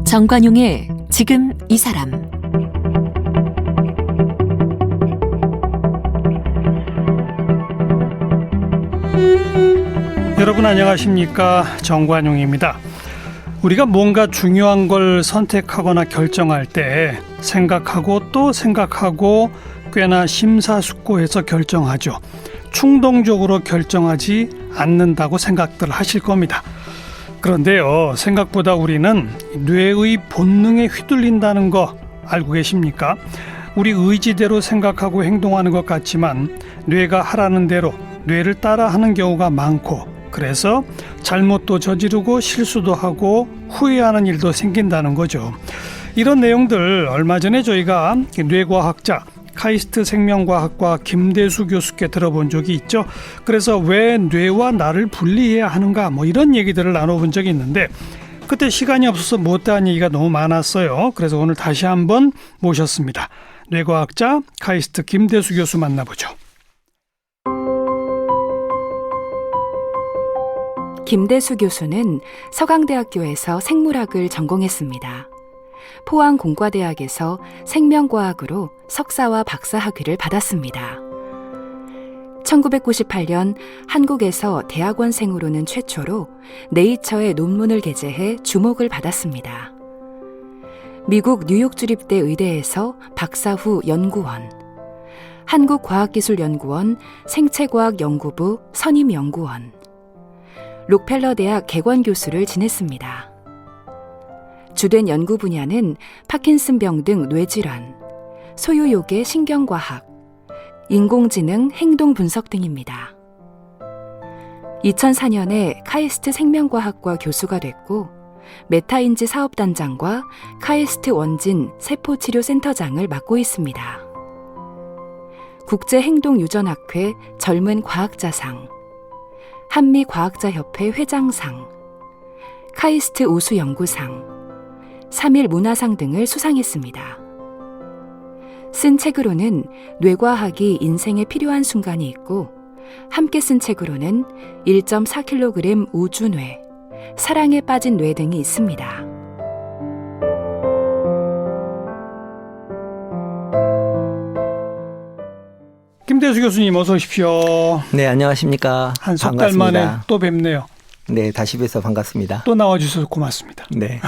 정관용의 지금 이 사람. 여러분 안녕하십니까? 정관용입니다. 우리가 뭔가 중요한 걸 선택하거나 결정할 때 생각하고 또 생각하고 꽤나 심사숙고해서 결정하죠. 충동적으로 결정하지 않는다고 생각들 하실 겁니다. 그런데요, 생각보다 우리는 뇌의 본능에 휘둘린다는 거 알고 계십니까? 우리 의지대로 생각하고 행동하는 것 같지만 뇌가 하라는 대로 뇌를 따라하는 경우가 많고, 그래서 잘못도 저지르고 실수도 하고 후회하는 일도 생긴다는 거죠. 이런 내용들 얼마 전에 저희가 뇌과학자 카이스트 생명과학과 김대수 교수께 들어본 적이 있죠. 그래서 왜 뇌와 나를 분리해야 하는가 이런 얘기들을 나눠본 적이 있는데, 그때 시간이 없어서 못다한 얘기가 너무 많았어요. 그래서 오늘 다시 한번 모셨습니다. 뇌과학자 카이스트 김대수 교수 만나보죠. 김대수 교수는 서강대학교에서 생물학을 전공했습니다. 포항공과대학에서 생명과학으로 석사와 박사 학위를 받았습니다. 1998년 한국에서 대학원생으로는 최초로 네이처에 논문을 게재해 주목을 받았습니다. 미국 뉴욕 주립대 의대에서 박사 후 연구원, 한국과학기술연구원 생체과학연구부 선임연구원, 록펠러 대학 개관교수를 지냈습니다. 주된 연구 분야는 파킨슨병 등 뇌질환, 소유욕의 신경과학, 인공지능 행동 분석 등입니다. 2004년에 카이스트 생명과학과 교수가 됐고, 메타인지 사업단장과 카이스트 원진 세포치료센터장을 맡고 있습니다. 국제행동유전학회 젊은 과학자상, 한미과학자협회 회장상, 카이스트 우수연구상, 3.1 문화상 등을 수상했습니다. 쓴 책으로는 뇌과학이 인생에 필요한 순간이 있고, 함께 쓴 책으로는 1.4kg 우주뇌, 사랑에 빠진 뇌 등이 있습니다. 김대수 교수님 어서 오십시오. 네, 안녕하십니까. 한 석 달 만에 또 뵙네요. 네, 다시 뵈서 반갑습니다. 또 나와주셔서 고맙습니다. 네.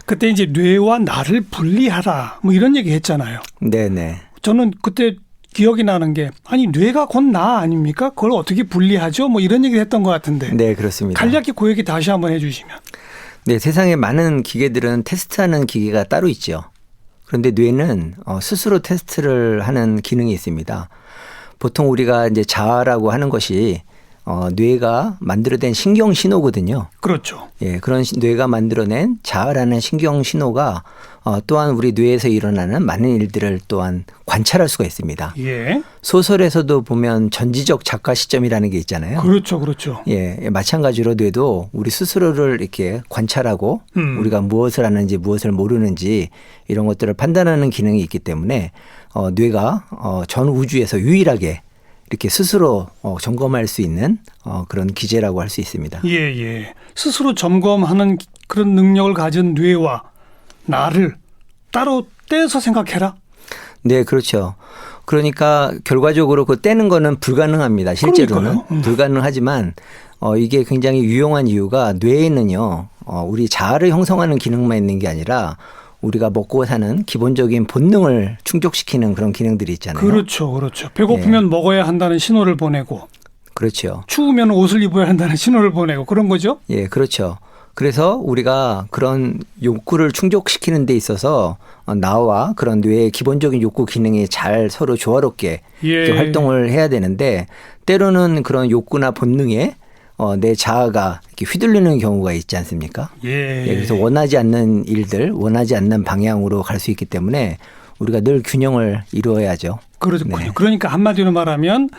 그때 이제 뇌와 나를 분리하라 이런 얘기 했잖아요. 네네. 저는 그때 기억이 나는 게, 아니 뇌가 곧 나 아닙니까? 그걸 어떻게 분리하죠? 이런 얘기를 했던 것 같은데. 네, 그렇습니다. 간략히 그 얘기 다시 한번 해주시면. 네, 세상에 많은 기계들은 테스트하는 기계가 따로 있죠. 그런데 뇌는 스스로 테스트를 하는 기능이 있습니다. 보통 우리가 이제 자아라고 하는 것이 뇌가 만들어낸 신경 신호거든요. 그렇죠. 예, 그런 뇌가 만들어낸 자아라는 신경 신호가 또한 우리 뇌에서 일어나는 많은 일들을 또한 관찰할 수가 있습니다. 예. 소설에서도 보면 전지적 작가 시점이라는 게 있잖아요. 그렇죠, 그렇죠. 예, 마찬가지로 뇌도 우리 스스로를 이렇게 관찰하고 우리가 무엇을 하는지 무엇을 모르는지 이런 것들을 판단하는 기능이 있기 때문에 뇌가 전 우주에서 유일하게 이렇게 스스로 점검할 수 있는 그런 기제라고 할 수 있습니다. 예, 예. 스스로 점검하는 그런 능력을 가진 뇌와 나를 따로 떼서 생각해라? 네, 그렇죠. 그러니까 결과적으로 그 떼는 거는 불가능합니다. 실제로는. 불가능하지만 이게 굉장히 유용한 이유가 뇌에는요, 우리 자아를 형성하는 기능만 있는 게 아니라 우리가 먹고 사는 기본적인 본능을 충족시키는 그런 기능들이 있잖아요. 그렇죠, 그렇죠. 배고프면 먹어야 한다는 신호를 보내고, 그렇죠. 추우면 옷을 입어야 한다는 신호를 보내고 그런 거죠? 예, 그렇죠. 그래서 우리가 그런 욕구를 충족시키는 데 있어서 나와 그런 뇌의 기본적인 욕구 기능이 잘 서로 조화롭게 이렇게 활동을 해야 되는데, 때로는 그런 욕구나 본능에 내 자아가 이렇게 휘둘리는 경우가 있지 않습니까? 예. 그래서 원하지 않는 일들, 원하지 않는 방향으로 갈 수 있기 때문에 우리가 늘 균형을 이루어야죠. 그렇군요. 네. 그러니까 한마디로 말하면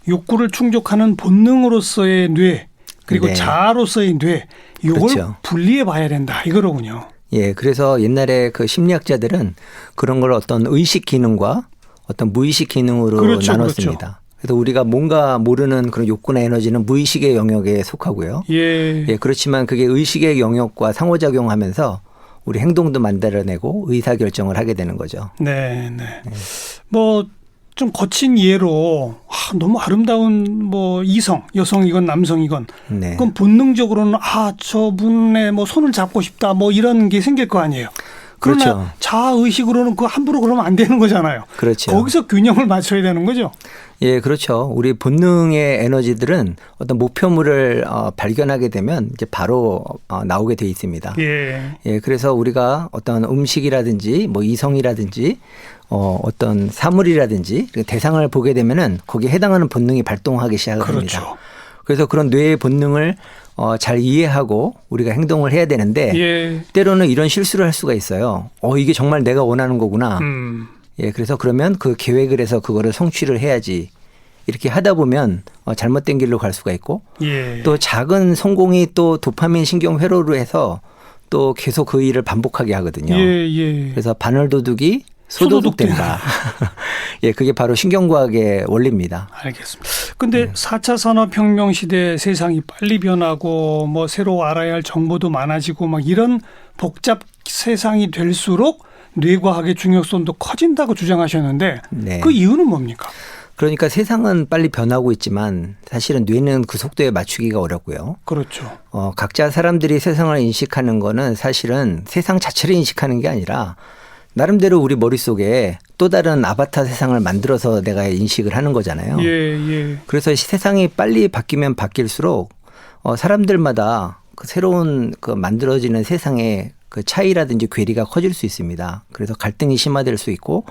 욕구를 충족하는 본능으로서의 뇌, 그리고 네. 자아로서의 뇌, 이걸 그렇죠. 분리해 봐야 된다 이거로군요. 예, 그래서 옛날에 그 심리학자들은 그런 걸 어떤 의식 기능과 어떤 무의식 기능으로 그렇죠, 나눴습니다. 그렇죠. 그래서 우리가 뭔가 모르는 그런 욕구나 에너지는 무의식의 영역에 속하고요. 예. 예, 그렇지만 그게 의식의 영역과 상호작용하면서 우리 행동도 만들어내고 의사결정을 하게 되는 거죠. 네, 네. 뭐 좀 거친 예로 너무 아름다운 뭐 이성, 여성이건 남성이건 네. 그럼 본능적으로는 저분의 뭐 손을 잡고 싶다 뭐 이런 게 생길 거 아니에요. 그러나 그렇죠. 자아의식으로는 그 함부로 그러면 안 되는 거잖아요. 그렇죠. 거기서 균형을 맞춰야 되는 거죠. 예, 그렇죠. 우리 본능의 에너지들은 어떤 목표물을 발견하게 되면 이제 바로 나오게 돼 있습니다. 예. 예, 그래서 우리가 어떤 음식이라든지 뭐 이성이라든지 어떤 사물이라든지 대상을 보게 되면은 거기에 해당하는 본능이 발동하기 시작합니다. 그렇죠. 그래서 그런 뇌의 본능을 잘 이해하고 우리가 행동을 해야 되는데 예. 때로는 이런 실수를 할 수가 있어요. 이게 정말 내가 원하는 거구나. 예, 그래서 그러면 그 계획을 해서 그거를 성취를 해야지. 이렇게 하다 보면 잘못된 길로 갈 수가 있고 예. 또 작은 성공이 또 도파민 신경 회로로 해서 또 계속 그 일을 반복하게 하거든요. 예. 그래서 바늘도둑이 소도둑된다. 예, 그게 바로 신경과학의 원리입니다. 알겠습니다. 근데 4차 산업혁명 시대 세상이 빨리 변하고 뭐 새로 알아야 할 정보도 많아지고 막 이런 복잡 세상이 될수록 뇌과학의 중요성도 커진다고 주장하셨는데 네. 그 이유는 뭡니까? 그러니까 세상은 빨리 변하고 있지만 사실은 뇌는 그 속도에 맞추기가 어렵고요. 그렇죠. 각자 사람들이 세상을 인식하는 거는 사실은 세상 자체를 인식하는 게 아니라 나름대로 우리 머릿속에 또 다른 아바타 세상을 만들어서 내가 인식을 하는 거잖아요. 예. 그래서 세상이 빨리 바뀌면 바뀔수록 사람들마다 그 새로운 그 만들어지는 세상의 그 차이라든지 괴리가 커질 수 있습니다. 그래서 갈등이 심화될 수 있고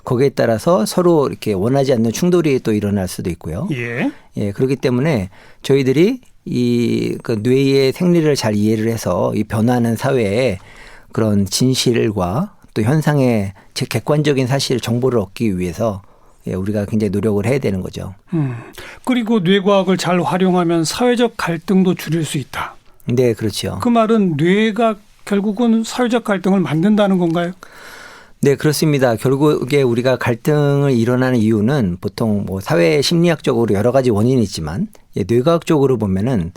거기에 따라서 서로 이렇게 원하지 않는 충돌이 또 일어날 수도 있고요. 예, 그렇기 때문에 저희들이 이 그 뇌의 생리를 잘 이해를 해서 이 변화하는 사회에 그런 진실과 또 현상의 객관적인 사실 정보를 얻기 위해서 우리가 굉장히 노력을 해야 되는 거죠. 그리고 뇌과학을 잘 활용하면 사회적 갈등도 줄일 수 있다. 네, 그렇죠. 그 말은 뇌가 결국은 사회적 갈등을 만든다는 건가요? 네, 그렇습니다. 결국에 우리가 갈등을 일어나는 이유는 보통 뭐 사회 심리학적으로 여러 가지 원인이 있지만 뇌과학적으로 보면은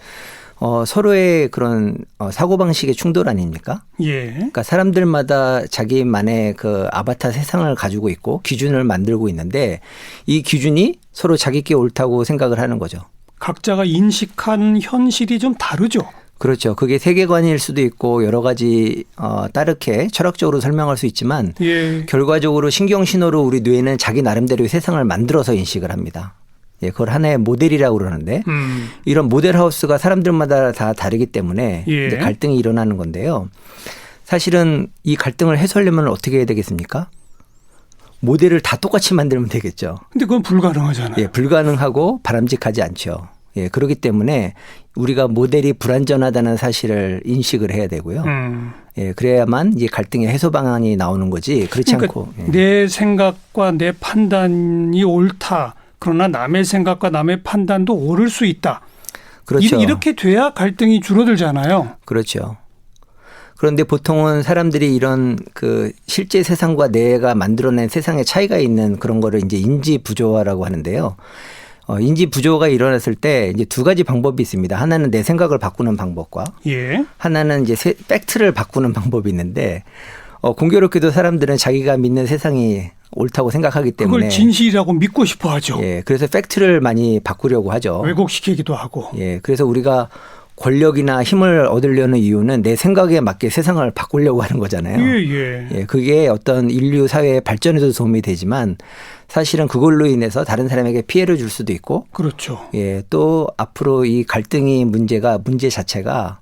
서로의 그런 사고방식의 충돌 아닙니까? 예. 그러니까 사람들마다 자기만의 그 아바타 세상을 가지고 있고 기준을 만들고 있는데 이 기준이 서로 자기께 옳다고 생각을 하는 거죠. 각자가 인식한 현실이 좀 다르죠. 그렇죠. 그게 세계관일 수도 있고 여러 가지 따르게 철학적으로 설명할 수 있지만 예. 결과적으로 신경신호로 우리 뇌는 자기 나름대로의 세상을 만들어서 인식을 합니다. 예, 그걸 하나의 모델이라고 그러는데 이런 모델하우스가 사람들마다 다 다르기 때문에 예. 이제 갈등이 일어나는 건데요. 사실은 이 갈등을 해소하려면 어떻게 해야 되겠습니까? 모델을 다 똑같이 만들면 되겠죠. 근데 그건 불가능하잖아요. 예, 불가능하고 바람직하지 않죠. 예, 그렇기 때문에 우리가 모델이 불완전하다는 사실을 인식을 해야 되고요. 예, 그래야만 이제 갈등의 해소 방안이 나오는 거지. 그렇지 그러니까 않고. 예. 내 생각과 내 판단이 옳다. 그러나 남의 생각과 남의 판단도 옳을 수 있다. 그렇죠. 이렇게 돼야 갈등이 줄어들잖아요. 그렇죠. 그런데 보통은 사람들이 이런 그 실제 세상과 내가 만들어낸 세상의 차이가 있는 그런 거를 이제 인지 부조화라고 하는데요. 인지 부조가 일어났을 때 이제 두 가지 방법이 있습니다. 하나는 내 생각을 바꾸는 방법과 예. 하나는 이제 팩트를 바꾸는 방법이 있는데 공교롭게도 사람들은 자기가 믿는 세상이 옳다고 생각하기 때문에 그걸 진실이라고 믿고 싶어 하죠. 예, 그래서 팩트를 많이 바꾸려고 하죠. 왜곡시키기도 하고. 예, 그래서 우리가 권력이나 힘을 얻으려는 이유는 내 생각에 맞게 세상을 바꾸려고 하는 거잖아요. 예. 예, 그게 어떤 인류 사회의 발전에도 도움이 되지만 사실은 그걸로 인해서 다른 사람에게 피해를 줄 수도 있고 그렇죠. 예, 또 앞으로 이 갈등이 문제 자체가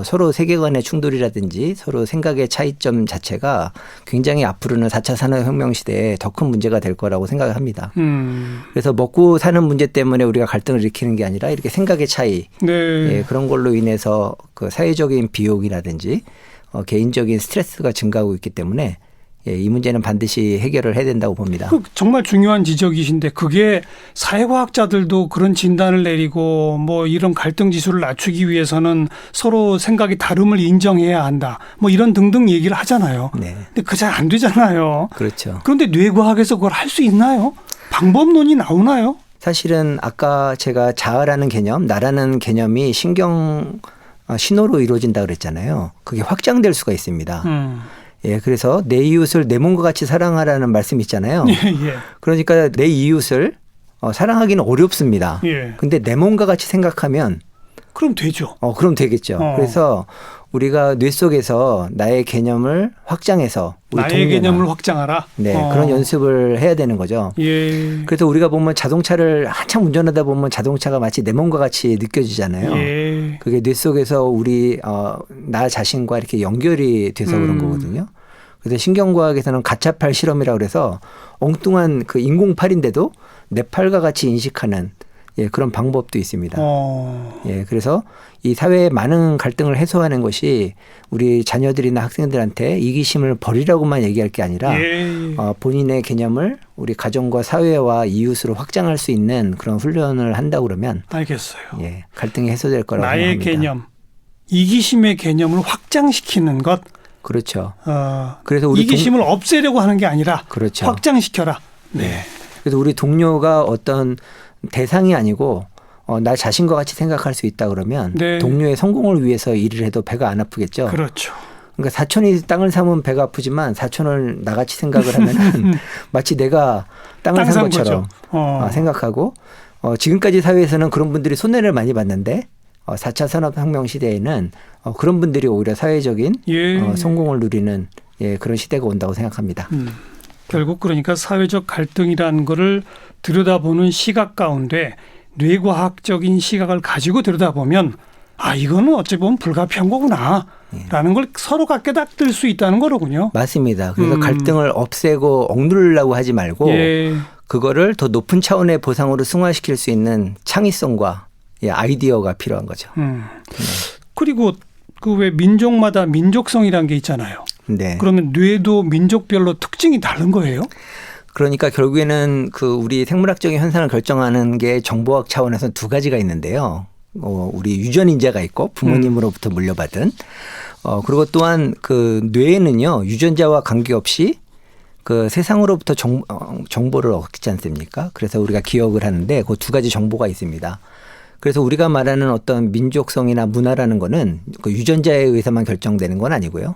서로 세계관의 충돌이라든지 서로 생각의 차이점 자체가 굉장히 앞으로는 4차 산업혁명 시대에 더 큰 문제가 될 거라고 생각을 합니다. 그래서 먹고 사는 문제 때문에 우리가 갈등을 일으키는 게 아니라 이렇게 생각의 차이 네. 예, 그런 걸로 인해서 그 사회적인 비용이라든지 개인적인 스트레스가 증가하고 있기 때문에 예, 이 문제는 반드시 해결을 해야 된다고 봅니다. 정말 중요한 지적이신데 그게 사회과학자들도 그런 진단을 내리고 뭐 이런 갈등 지수를 낮추기 위해서는 서로 생각이 다름을 인정해야 한다. 뭐 이런 등등 얘기를 하잖아요. 네. 근데 그 잘 안 되잖아요. 그렇죠. 그런데 뇌과학에서 그걸 할 수 있나요? 방법론이 나오나요? 사실은 아까 제가 자아라는 개념, 나라는 개념이 신경 신호로 이루어진다 그랬잖아요. 그게 확장될 수가 있습니다. 예, 그래서 내 이웃을 내 몸과 같이 사랑하라는 말씀 있잖아요. 예, 예. 그러니까 내 이웃을 사랑하기는 어렵습니다. 예. 근데 내 몸과 같이 생각하면 그럼 되죠. 그럼 되겠죠. 그래서 우리가 뇌 속에서 나의 개념을 확장해서 우리 나의 동료나, 개념을 확장하라. 네, 그런 연습을 해야 되는 거죠. 예. 그래서 우리가 보면 자동차를 한참 운전하다 보면 자동차가 마치 내 몸과 같이 느껴지잖아요. 예. 그게 뇌 속에서 우리 나 자신과 이렇게 연결이 돼서 그런 거거든요. 그래서 신경과학에서는 가차팔 실험이라고 그래서 엉뚱한 그 인공팔인데도 내 팔과 같이 인식하는 예, 그런 방법도 있습니다. 예, 그래서 이 사회의 많은 갈등을 해소하는 것이 우리 자녀들이나 학생들한테 이기심을 버리라고만 얘기할 게 아니라 본인의 개념을 우리 가정과 사회와 이웃으로 확장할 수 있는 그런 훈련을 한다고 그러면 알겠어요. 예, 갈등이 해소될 거라고 나의 생각합니다. 개념, 이기심의 개념을 확장시키는 것. 그렇죠. 그래서 우리 이기심을 없애려고 하는 게 아니라 그렇죠. 확장시켜라. 네. 그래서 우리 동료가 어떤 대상이 아니고 나 자신과 같이 생각할 수 있다 그러면 네. 동료의 성공을 위해서 일을 해도 배가 안 아프겠죠. 그렇죠. 그러니까 사촌이 땅을 사면 배가 아프지만 사촌을 나같이 생각을 하면은 마치 내가 땅을 산 것처럼 생각하고 지금까지 사회에서는 그런 분들이 손해를 많이 봤는데 4차 산업혁명 시대에는 그런 분들이 오히려 사회적인 성공을 누리는 그런 시대가 온다고 생각합니다. 결국 그러니까 사회적 갈등이라는 거를 들여다보는 시각 가운데 뇌과학적인 시각을 가지고 들여다보면 이거는 어찌 보면 불가피한 거구나라는 걸 서로가 깨닫을 수 있다는 거로군요. 맞습니다. 그래서 갈등을 없애고 억누르려고 하지 말고 그거를 더 높은 차원의 보상으로 승화시킬 수 있는 창의성과 아이디어가 필요한 거죠. 그리고 그 왜 민족마다 민족성이라는 게 있잖아요. 네. 그러면 뇌도 민족별로 특징이 다른 거예요? 그러니까 결국에는 그 우리 생물학적인 현상을 결정하는 게 정보학 차원에서 두 가지가 있는데요. 우리 유전인자가 있고 부모님으로부터 물려받은 그리고 또한 그 뇌에는요 유전자와 관계없이 그 세상으로부터 정보를 얻지 않습니까? 그래서 우리가 기억을 하는데 그 두 가지 정보가 있습니다. 그래서 우리가 말하는 어떤 민족성이나 문화라는 거는 그 유전자에 의해서만 결정되는 건 아니고요.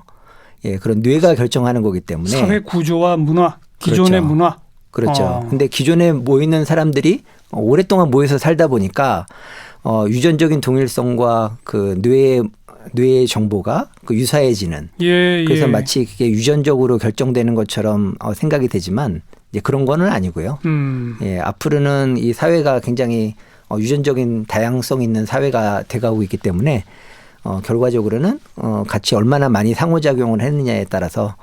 예, 그런 뇌가 결정하는 거기 때문에 사회 구조와 문화, 기존의 그렇죠. 문화. 그렇죠. 근데 기존에 모이는 사람들이 오랫동안 모여서 살다 보니까 유전적인 동일성과 그 뇌의 정보가 그 유사해지는. 그래서 마치 그게 유전적으로 결정되는 것처럼 생각이 되지만 이제 그런 거는 아니고요. 예, 앞으로는 이 사회가 굉장히 유전적인 다양성 있는 사회가 돼가고 있기 때문에 결과적으로는 같이 얼마나 많이 상호작용을 했느냐에 따라서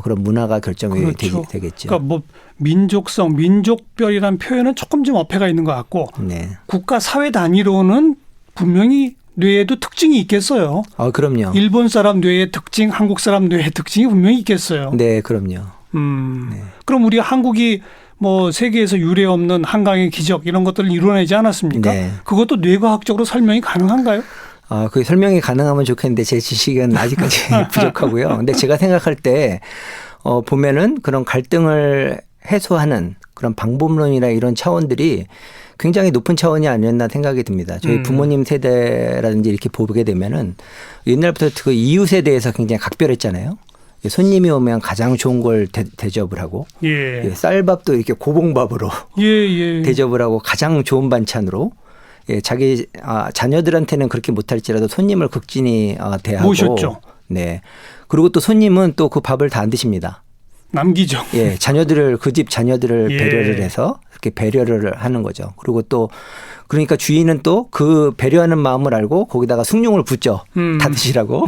그런 문화가 결정이 그렇죠. 되겠죠. 그러니까 뭐 민족성, 민족별이라는 표현은 조금 좀 어폐가 있는 것 같고 국가 사회 단위로는 분명히 뇌에도 특징이 있겠어요. 그럼요. 일본 사람 뇌의 특징, 한국 사람 뇌의 특징이 분명히 있겠어요. 네, 그럼요. 그럼 우리 한국이 뭐 세계에서 유례 없는 한강의 기적 이런 것들을 이뤄내지 않았습니까? 그것도 뇌과학적으로 설명이 가능한가요? 그게 설명이 가능하면 좋겠는데 제 지식은 아직까지 부족하고요. 근데 제가 생각할 때 보면은 그런 갈등을 해소하는 그런 방법론이나 이런 차원들이 굉장히 높은 차원이 아니었나 생각이 듭니다. 저희 부모님 세대라든지 이렇게 보게 되면은 옛날부터 그 이웃에 대해서 굉장히 각별했잖아요. 손님이 오면 가장 좋은 걸 대접을 하고 쌀밥도 이렇게 고봉밥으로 대접을 하고 가장 좋은 반찬으로 자기 자녀들한테는 그렇게 못할지라도 손님을 극진히 대하고 모셨죠. 네. 그리고 또 손님은 또 그 밥을 다 안 드십니다. 남기죠. 예, 자녀들을 그 집 자녀들을 배려를 해서 이렇게 배려를 하는 거죠. 그리고 또 그러니까 주인은 또 그 배려하는 마음을 알고 거기다가 숭늉을 붓죠. 다 드시라고.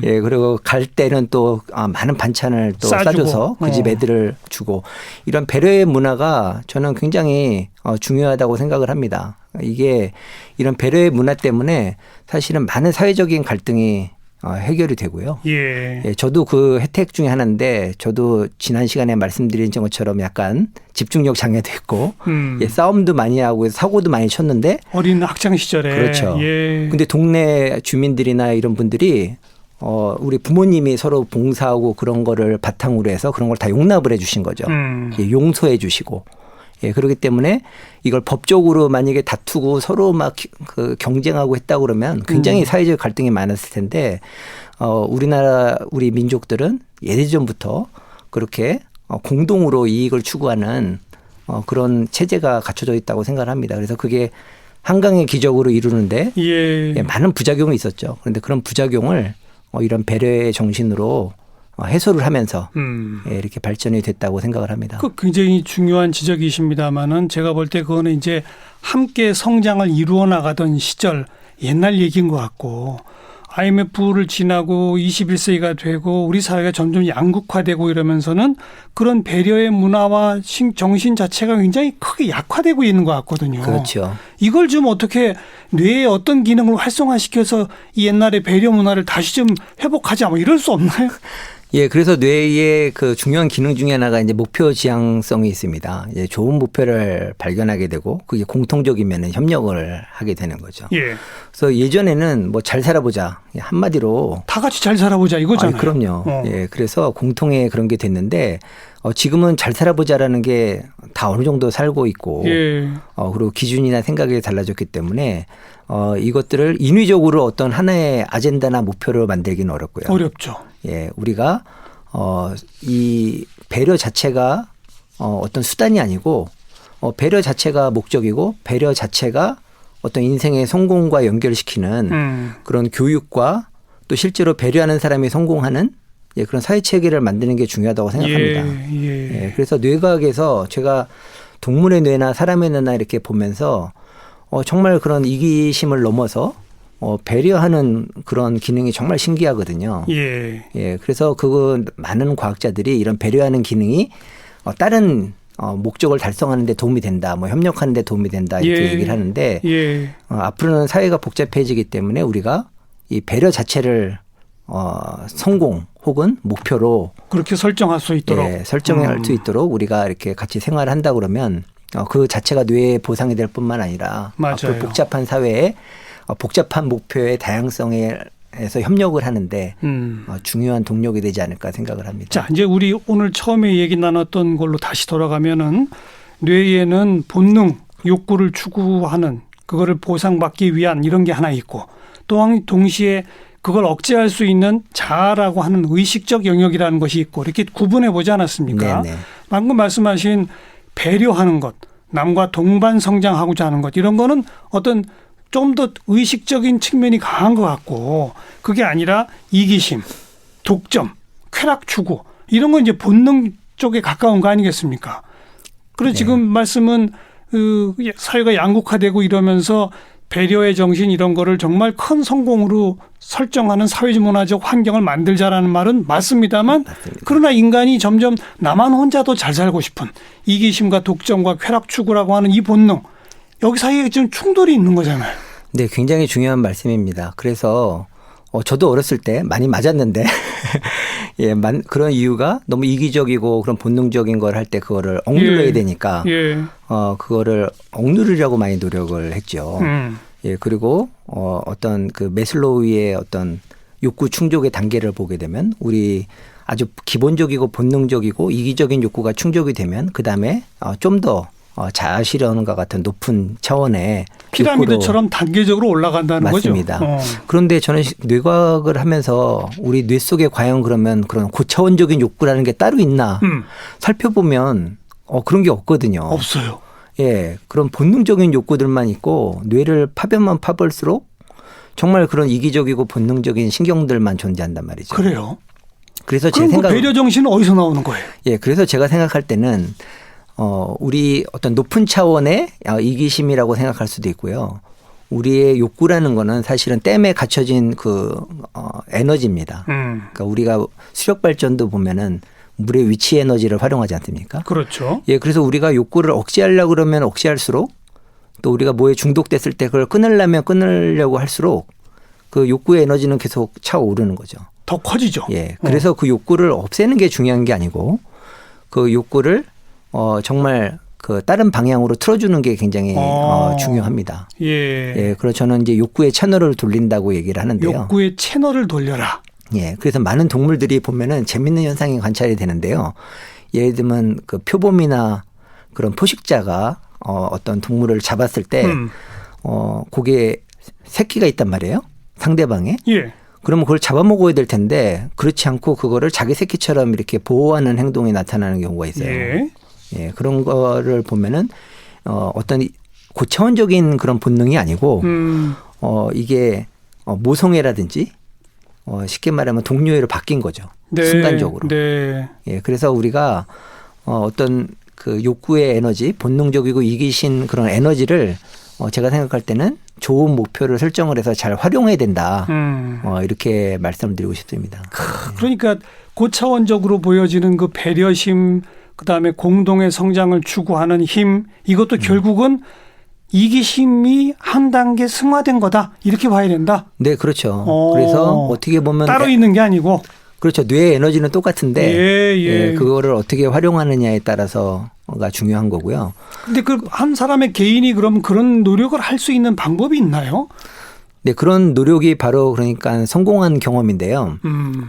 예, 그리고 갈 때는 또 많은 반찬을 또 싸줘서 그 집 애들을 주고 이런 배려의 문화가 저는 굉장히 중요하다고 생각을 합니다. 이게 이런 배려의 문화 때문에 사실은 많은 사회적인 갈등이 해결이 되고요. 예. 예, 저도 그 혜택 중에 하나인데 저도 지난 시간에 말씀드린 것처럼 약간 집중력 장애도 있고 예, 싸움도 많이 하고 사고도 많이 쳤는데 어린 학창 시절에. 그렇죠. 예. 근데 동네 주민들이나 이런 분들이 우리 부모님이 서로 봉사하고 그런 거를 바탕으로 해서 그런 걸 다 용납을 해 주신 거죠. 예, 용서해 주시고. 예, 그렇기 때문에 이걸 법적으로 만약에 다투고 서로 막 그 경쟁하고 했다 그러면 굉장히 사회적 갈등이 많았을 텐데 우리나라 우리 민족들은 예전부터 그렇게 공동으로 이익을 추구하는 그런 체제가 갖춰져 있다고 생각을 합니다. 그래서 그게 한강의 기적으로 이루는데 예. 예, 많은 부작용이 있었죠. 그런데 그런 부작용을 이런 배려의 정신으로 해소를 하면서 예, 이렇게 발전이 됐다고 생각을 합니다. 그 굉장히 중요한 지적이십니다만은 제가 볼 때 그거는 이제 함께 성장을 이루어 나가던 시절 옛날 얘기인 것 같고 IMF를 지나고 21세기가 되고 우리 사회가 점점 양극화되고 이러면서는 그런 배려의 문화와 정신 자체가 굉장히 크게 약화되고 있는 것 같거든요. 그렇죠. 이걸 좀 어떻게 뇌의 어떤 기능을 활성화시켜서 이 옛날의 배려 문화를 다시 좀 회복하자 뭐 이럴 수 없나요? 예, 그래서 뇌의 그 중요한 기능 중에 하나가 이제 목표 지향성이 있습니다. 이제 좋은 목표를 발견하게 되고 그게 공통적이면 협력을 하게 되는 거죠. 예. 그래서 예전에는 뭐 잘 살아보자 한마디로 다 같이 잘 살아보자 이거잖아요. 그럼요. 예, 그래서 공통의 그런 게 됐는데 지금은 잘 살아보자라는 게 다 어느 정도 살고 있고 예. 그리고 기준이나 생각이 달라졌기 때문에 이것들을 인위적으로 어떤 하나의 아젠다나 목표를 만들기는 어렵고요. 어렵죠. 예, 우리가 이 배려 자체가 어떤 수단이 아니고 배려 자체가 목적이고 배려 자체가 어떤 인생의 성공과 연결시키는 그런 교육과 또 실제로 배려하는 사람이 성공하는 예, 그런 사회 체계를 만드는 게 중요하다고 생각합니다. 예, 그래서 뇌과학에서 제가 동물의 뇌나 사람의 뇌나 이렇게 보면서 정말 그런 이기심을 넘어서 배려하는 그런 기능이 정말 신기하거든요. 예. 예, 그래서 많은 과학자들이 이런 배려하는 기능이 다른 목적을 달성하는 데 도움이 된다, 뭐 협력하는 데 도움이 된다 이렇게 얘기를 하는데 앞으로는 사회가 복잡해지기 때문에 우리가 이 배려 자체를 성공 혹은 목표로 그렇게 설정할 수 있도록 예, 설정할 수 있도록 우리가 이렇게 같이 생활을 한다 그러면 그 자체가 뇌의 보상이 될 뿐만 아니라 앞으로 복잡한 사회에 복잡한 목표의 다양성에서 협력을 하는데 중요한 동력이 되지 않을까 생각을 합니다. 자, 이제 우리 오늘 처음에 얘기 나눴던 걸로 다시 돌아가면은 뇌에는 본능, 욕구를 추구하는 그거를 보상받기 위한 이런 게 하나 있고 또한 동시에 그걸 억제할 수 있는 자아라고 하는 의식적 영역이라는 것이 있고 이렇게 구분해 보지 않았습니까? 네네. 방금 말씀하신 배려하는 것, 남과 동반 성장하고자 하는 것 이런 거는 어떤 좀 더 의식적인 측면이 강한 것 같고 그게 아니라 이기심, 독점, 쾌락 추구 이런 건 이제 본능 쪽에 가까운 거 아니겠습니까? 그래서 네. 지금 말씀은 사회가 양극화되고 이러면서 배려의 정신 이런 거를 정말 큰 성공으로 설정하는 사회적 문화적 환경을 만들자라는 말은 맞습니다만 그러나 인간이 점점 나만 혼자도 잘 살고 싶은 이기심과 독점과 쾌락 추구라고 하는 이 본능 여기 사이에 지금 충돌이 있는 거잖아요. 네, 굉장히 중요한 말씀입니다. 그래서 저도 어렸을 때 많이 맞았는데 예, 그런 이유가 너무 이기적이고 그런 본능적인 걸 할 때 그거를 억눌러야 되니까 그거를 억누르려고 많이 노력을 했죠. 예, 그리고 어떤 그 매슬로우의 어떤 욕구 충족의 단계를 보게 되면 우리 아주 기본적이고 본능적이고 이기적인 욕구가 충족이 되면 그다음에 좀 더 자아 실현과 같은 높은 차원의 피라미드처럼 단계적으로 올라간다는 맞습니다. 거죠. 그런데 저는 뇌과학을 하면서 우리 뇌 속에 과연 그러면 그런 고차원적인 욕구라는 게 따로 있나 살펴보면 그런 게 없거든요. 없어요. 예, 그런 본능적인 욕구들만 있고 뇌를 파면 파볼수록 정말 그런 이기적이고 본능적인 신경들만 존재한단 말이죠. 그래요. 그래서 제 그럼 생각 배려 정신은 어디서 나오는 거예요? 예, 그래서 제가 생각할 때는 우리 어떤 높은 차원의 이기심이라고 생각할 수도 있고요. 우리의 욕구라는 거는 사실은 댐에 갖춰진 에너지입니다. 그러니까 우리가 수력 발전도 보면은 물의 위치 에너지를 활용하지 않습니까? 그렇죠. 예, 그래서 우리가 욕구를 억제하려고 그러면 억제할수록 또 우리가 뭐에 중독됐을 때 그걸 끊으려면 끊으려고 할수록 그 욕구의 에너지는 계속 차오르는 거죠. 더 커지죠. 예. 그래서 그 욕구를 없애는 게 중요한 게 아니고 그 욕구를 정말 그 다른 방향으로 틀어주는 게 굉장히 중요합니다. 예. 예. 그래서 저는 이제 욕구의 채널을 돌린다고 얘기를 하는데요. 욕구의 채널을 돌려라. 예. 그래서 많은 동물들이 보면은 재밌는 현상이 관찰이 되는데요. 예를 들면 그 표범이나 그런 포식자가 어떤 동물을 잡았을 때 거기에 새끼가 있단 말이에요. 상대방에. 예. 그러면 그걸 잡아먹어야 될 텐데 그렇지 않고 그거를 자기 새끼처럼 이렇게 보호하는 행동이 나타나는 경우가 있어요. 예. 예, 그런 거를 보면은 어떤 고차원적인 그런 본능이 아니고 이게 모성애라든지 쉽게 말하면 동료애로 바뀐 거죠. 네. 순간적으로. 네. 예, 그래서 우리가 어떤 그 욕구의 에너지, 본능적이고 이기신 그런 에너지를 제가 생각할 때는 좋은 목표를 설정을 해서 잘 활용해야 된다. 이렇게 말씀드리고 싶습니다. 그러니까 고차원적으로 보여지는 그 배려심, 그다음에 공동의 성장을 추구하는 힘, 이것도 결국은 이기심이 한 단계 승화된 거다. 이렇게 봐야 된다. 네, 그렇죠. 그래서 어떻게 보면 따로 있는 게 아니고. 그렇죠. 뇌의 에너지는 똑같은데 예. 그거를 어떻게 활용하느냐에 따라서가 중요한 거고요. 근데 그 한 사람의 개인이 그럼 그런 노력을 할 수 있는 방법이 있나요? 네, 그런 노력이 바로 그러니까 성공한 경험인데요.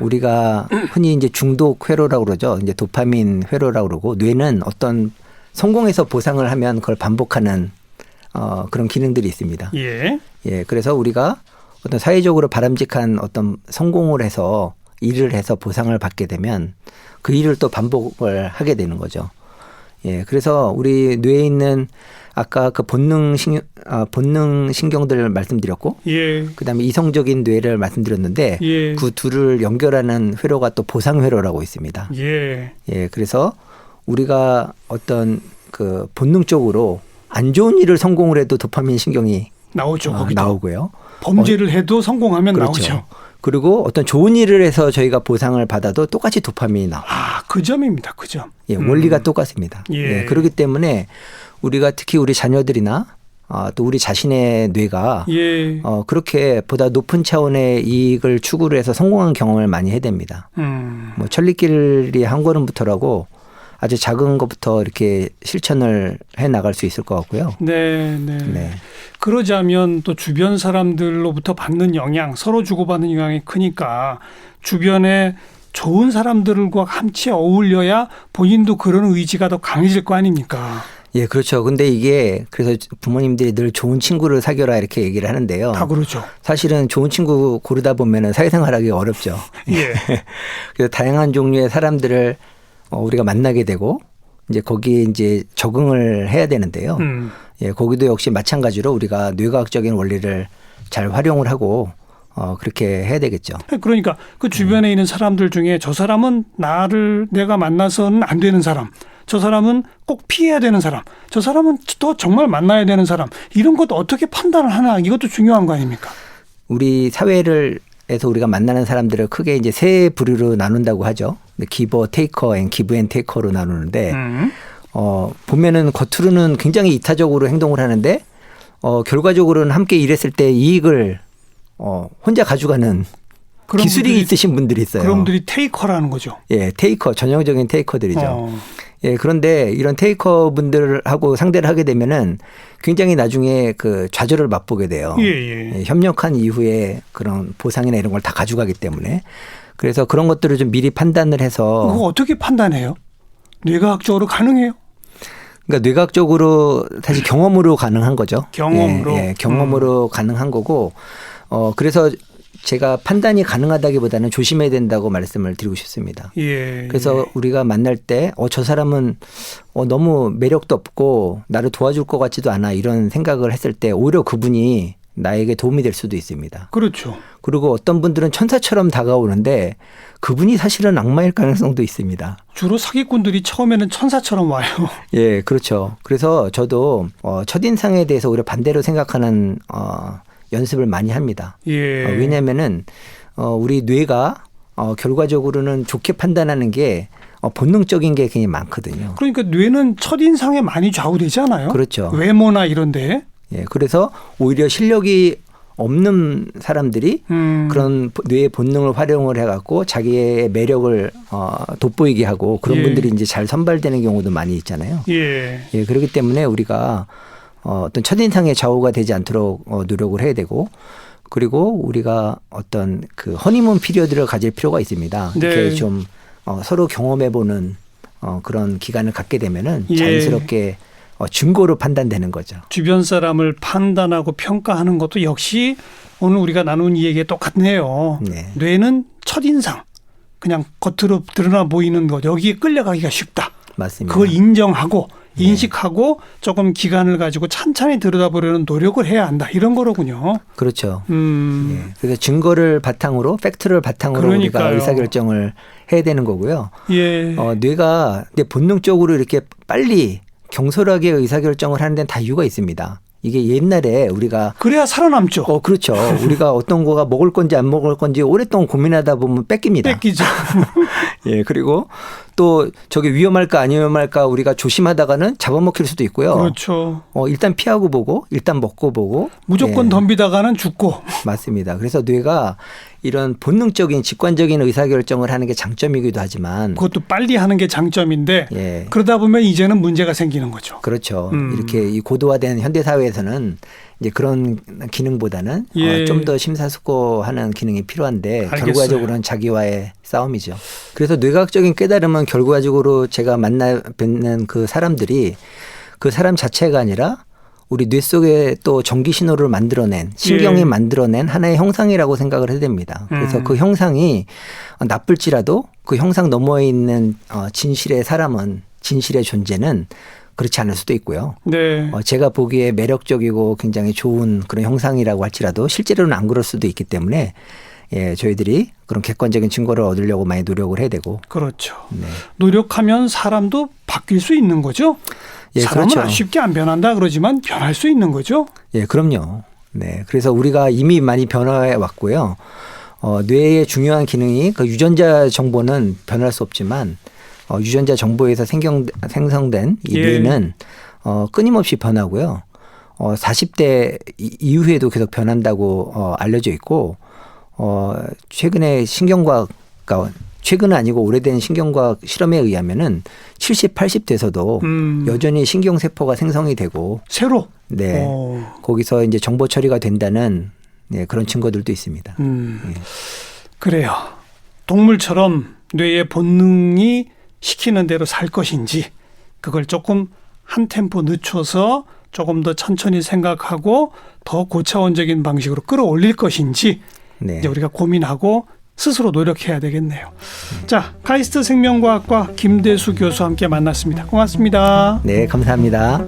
우리가 흔히 이제 중독 회로라고 그러죠. 이제 도파민 회로라고 그러고 뇌는 어떤 성공해서 보상을 하면 그걸 반복하는 그런 기능들이 있습니다. 예. 예, 그래서 우리가 어떤 사회적으로 바람직한 어떤 성공을 해서 일을 해서 보상을 받게 되면 그 일을 또 반복을 하게 되는 거죠. 예, 그래서 우리 뇌에 있는 아까 그 본능 신경들을 말씀드렸고, 예. 그다음에 이성적인 뇌를 말씀드렸는데, 예. 그 둘을 연결하는 회로가 또 보상 회로라고 있습니다. 예. 예, 그래서 우리가 어떤 그 본능적으로 안 좋은 일을 성공을 해도 도파민 신경이 나오죠. 거기도. 나오고요. 범죄를 해도 성공하면 그렇죠. 나오죠. 그리고 어떤 좋은 일을 해서 저희가 보상을 받아도 똑같이 도파민이 나와요. 그 점입니다. 그 점. 예, 원리가 똑같습니다. 예. 예, 그렇기 때문에 우리가 특히 우리 자녀들이나 또 우리 자신의 뇌가 예. 그렇게 보다 높은 차원의 이익을 추구를 해서 성공한 경험을 많이 해야 됩니다. 뭐 천리길이 한 걸음부터라고 아주 작은 것부터 이렇게 실천을 해 나갈 수 있을 것 같고요. 네. 네. 그러자면 또 주변 사람들로부터 받는 영향, 서로 주고받는 영향이 크니까 주변에 좋은 사람들과 함께 어울려야 본인도 그런 의지가 더 강해질 거 아닙니까? 예, 그렇죠. 근데 이게 그래서 부모님들이 늘 좋은 친구를 사귀어라 이렇게 얘기를 하는데요. 다 그러죠. 사실은 좋은 친구 고르다 보면은 사회생활하기 어렵죠. 예. 그래서 다양한 종류의 사람들을 우리가 만나게 되고 이제 거기에 이제 적응을 해야 되는데요. 예, 거기도 역시 마찬가지로 우리가 뇌과학적인 원리를 잘 활용을 하고 그렇게 해야 되겠죠. 그러니까 그 주변에 있는 사람들 중에 저 사람은 내가 만나서는 안 되는 사람, 저 사람은 꼭 피해야 되는 사람, 저 사람은 또 정말 만나야 되는 사람, 이런 것도 어떻게 판단을 하나, 이것도 중요한 거 아닙니까? 우리 사회에서 우리가 만나는 사람들을 크게 이제 세 부류로 나눈다고 하죠. 기버, 테이커, 기브 앤 테이커로 나누는데 보면은 겉으로는 굉장히 이타적으로 행동을 하는데 결과적으로는 함께 일했을 때 이익을 혼자 가져가는 기술이 있으신 분들이 있어요. 그런 분들이 테이커라는 거죠. 예, 테이커, 전형적인 테이커들이죠. 예, 그런데 이런 테이커 분들하고 상대를 하게 되면은 굉장히 나중에 그 좌절을 맛보게 돼요. 예. 협력한 이후에 그런 보상이나 이런 걸 다 가져가기 때문에. 그래서 그런 것들을 좀 미리 판단을 해서. 그거 어떻게 판단해요? 뇌과학적으로 가능해요? 그러니까 뇌과학적으로 사실 경험으로 가능한 거죠. 경험으로. 예, 경험으로 가능한 거고. 그래서 제가 판단이 가능하다기보다는 조심해야 된다고 말씀을 드리고 싶습니다. 예. 그래서 우리가 만날 때 저 사람은 너무 매력도 없고 나를 도와줄 것 같지도 않아 이런 생각을 했을 때 오히려 그분이 나에게 도움이 될 수도 있습니다. 그렇죠. 그리고 어떤 분들은 천사처럼 다가오는데 그분이 사실은 악마일 가능성도 있습니다. 주로 사기꾼들이 처음에는 천사처럼 와요. 예, 그렇죠. 그래서 저도 첫인상에 대해서 오히려 반대로 생각하는 연습을 많이 합니다. 예. 왜냐하면은 우리 뇌가 결과적으로는 좋게 판단하는 게 본능적인 게 굉장히 많거든요. 그러니까 뇌는 첫인상에 많이 좌우되지 않아요? 그렇죠. 외모나 이런데. 예, 그래서 오히려 실력이 없는 사람들이 그런 뇌의 본능을 활용을 해갖고 자기의 매력을 돋보이게 하고 그런 예. 분들이 이제 잘 선발되는 경우도 많이 있잖아요. 예. 예, 그렇기 때문에 우리가 어떤 첫인상의 좌우가 되지 않도록 노력을 해야 되고 그리고 우리가 어떤 그 허니문 피리어드를 가질 필요가 있습니다. 네. 이렇게 좀 서로 경험해보는 그런 기간을 갖게 되면은 예. 자연스럽게 증거로 판단되는 거죠. 주변 사람을 판단하고 평가하는 것도 역시 오늘 우리가 나눈 이 얘기에 똑같네요. 네. 뇌는 첫인상, 그냥 겉으로 드러나 보이는 것, 여기에 끌려가기가 쉽다. 맞습니다. 그걸 인정하고 인식하고 조금 기간을 가지고 찬찬히 들여다보려는 노력을 해야 한다. 이런 거로군요. 그렇죠. 예. 그래서 증거를 바탕으로 팩트를 바탕으로 그러니까요. 우리가 의사결정을 해야 되는 거고요. 예. 뇌가 본능적으로 이렇게 빨리 경솔하게 의사결정을 하는 데는 다 이유가 있습니다. 이게 옛날에 우리가 그래야 살아남죠. 그렇죠. 우리가 어떤 거가 먹을 건지 안 먹을 건지 오랫동안 고민하다 보면 뺏깁니다. 뺏기죠. 예, 그리고 또 저게 위험할까 안 위험할까 우리가 조심하다가는 잡아먹힐 수도 있고요. 그렇죠. 일단 피하고 보고 일단 먹고 보고 무조건 예, 덤비다가는 죽고. 맞습니다. 그래서 뇌가 이런 본능적인 직관적인 의사결정을 하는 게 장점이기도 하지만 그것도 빨리 하는 게 장점인데 예. 그러다 보면 이제는 문제가 생기는 거죠. 그렇죠. 이렇게 이 고도화된 현대 사회에서는 이제 그런 기능보다는 예. 좀 더 심사숙고하는 기능이 필요한데 알겠어요. 결과적으로는 자기와의 싸움이죠. 그래서 뇌과학적인 깨달음은 결과적으로 제가 만나 뵙는 그 사람들이 그 사람 자체가 아니라 우리 뇌 속에 또 전기 신호를 만들어낸 신경이 예. 만들어낸 하나의 형상이라고 생각을 해야 됩니다. 그래서 그 형상이 나쁠지라도 그 형상 너머에 있는 진실의 사람은 진실의 존재는 그렇지 않을 수도 있고요. 네. 제가 보기에 매력적이고 굉장히 좋은 그런 형상이라고 할지라도 실제로는 안 그럴 수도 있기 때문에 예, 저희들이 그런 객관적인 증거를 얻으려고 많이 노력을 해야 되고. 그렇죠. 네. 노력하면 사람도 바뀔 수 있는 거죠. 예, 사람은 그렇죠. 쉽게 안 변한다 그러지만 변할 수 있는 거죠. 예, 그럼요. 네. 그래서 우리가 이미 많이 변화해 왔고요. 뇌의 중요한 기능이 그 유전자 정보는 변할 수 없지만 유전자 정보에서 생성된 이 예. 뇌는 끊임없이 변하고요. 40대 이후에도 계속 변한다고 알려져 있고 최근에 신경과학, 그러니까 최근은 아니고 오래된 신경과학 실험에 의하면은 70, 80대에서도 여전히 신경세포가 생성이 되고 새로. 네. 거기서 이제 정보 처리가 된다는 네, 그런 증거들도 있습니다. 그래요. 동물처럼 뇌의 본능이 시키는 대로 살 것인지 그걸 조금 한 템포 늦춰서 조금 더 천천히 생각하고 더 고차원적인 방식으로 끌어올릴 것인지 네. 이제 우리가 고민하고 스스로 노력해야 되겠네요. 자, 카이스트 생명과학과 김대수 교수와 함께 만났습니다. 고맙습니다. 네, 감사합니다.